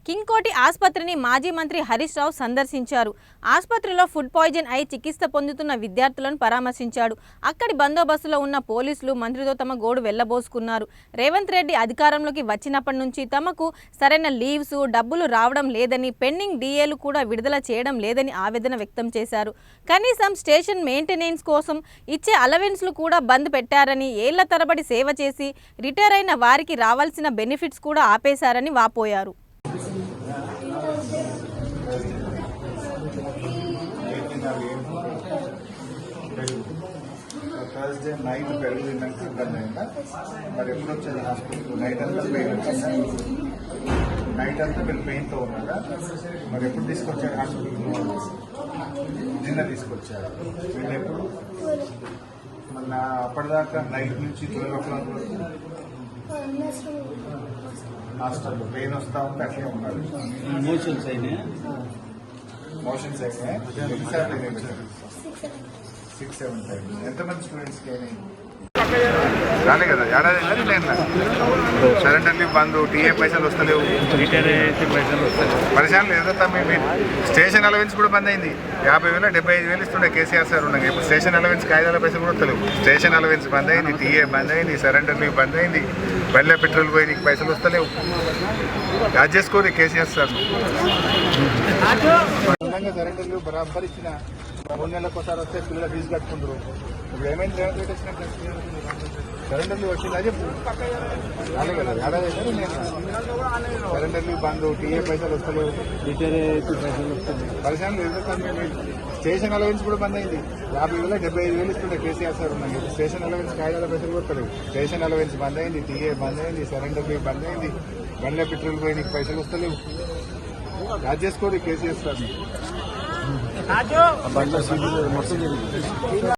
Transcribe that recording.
కింగ్కోటి ఆసుపత్రిని మాజీ మంత్రి హరీష్ రావు సందర్శించారు. ఆసుపత్రిలో ఫుడ్ పాయిజన్ అయి చికిత్స పొందుతున్న విద్యార్థులను పరామర్శించాడు. అక్కడి బందోబస్తులో ఉన్న పోలీసులు మంత్రితో తమ గోడు వెళ్లబోసుకున్నారు. రేవంత్ రెడ్డి అధికారంలోకి వచ్చినప్పటి నుంచి తమకు సరైన లీవ్స్, డబ్బులు రావడం లేదని, పెండింగ్ డిఏలు కూడా విడుదల చేయడం లేదని ఆవేదన వ్యక్తం చేశారు. కనీసం స్టేషన్ మెయింటెనెన్స్ కోసం ఇచ్చే అలవెన్స్లు కూడా బంద్ పెట్టారని, ఏళ్ల తరబడి సేవ చేసి రిటైర్ అయిన వారికి రావాల్సిన బెనిఫిట్స్ కూడా ఆపేశారని వాపోయారు. థర్స్డే నైట్ పెరుగు తిన్నాక ఇబ్బంది అయిందా? మరి ఎప్పుడు వచ్చేది హాస్పిటల్? నైట్ అంతా పెయిన్ వచ్చిందా? నైట్ అంతా వీళ్ళు పెయిన్తో ఉన్నారా? మరి ఎప్పుడు తీసుకొచ్చారు హాస్పిటల్? నిన్న తీసుకొచ్చారు. వీళ్ళు ఎప్పుడు? మన అప్పటిదాకా నైట్ నుంచి 12 o'clock వరకు హాస్పిటల్ పెయిన్ వస్తూ ఉంటే అట్లే ఉన్నారు. మోషన్స్ అయినాయి. ఎన్నిసార్లు 6-7 times. ఎంతమంది స్టూడెంట్స్కి అయినాయి? రాలే కదా, ఏడాది నేను సరెండర్లీ బంద్, టీఏ పైసలు వస్తలేవు, పరిశాన్ లేదా మీరు స్టేషన్ అలవెన్స్ కూడా బంద్ అయింది. 50,000 75,000 ఇస్తుండే కేసీఆర్ సార్ ఉండగా. ఇప్పుడు స్టేషన్ అలవెన్స్ కాయిదాల పైసలు కూడా వస్తలేవు. స్టేషన్ అలవెన్స్ బంద్ అయింది, టీఏ బంద్ అయింది, సరెండర్లీ బంద్ అయింది, బల్లె పెట్రోల్ పోయి నీకు పైసలు వస్తలేవు. యాడ్ చేసుకోరు కేసీఆర్ సార్. సరెండర్లు బరాబర్ ఇచ్చిన 3 నెలలకు ఒకసారి వస్తే పిల్లల ఫీజు కట్టుకుంటారు. ఇప్పుడు ఏమైంది? రేవంత్ రెడ్డి వచ్చినట్టు సరెండర్లు వచ్చింది అదే రాలే కదా, ఏడాది అయితే నేను సరెండర్లు బంద్, టీఏ పైసలు వస్తలేవు, పరిశ్రమలు ఎదుగుతాను. స్టేషన్ అలవెన్స్ కూడా బంద్ అయింది. 50,000 75,000 ఇస్తుండే కేసీఆర్ సార్ ఉన్నాయి. స్టేషన్ అలవెన్స్ కాయిదాల పైసలు కూడా వస్తలేవు. స్టేషన్ అలవెన్స్ బంద్ అయింది, టీఏ బంద్ అయింది, సరెండర్లు బంద్ అయింది, బండ్ల పెట్రోల్ పోయి నీకు పైసలు వస్తలేవు. యాడ్ చేసుకోరు కేసీఆర్ సార్.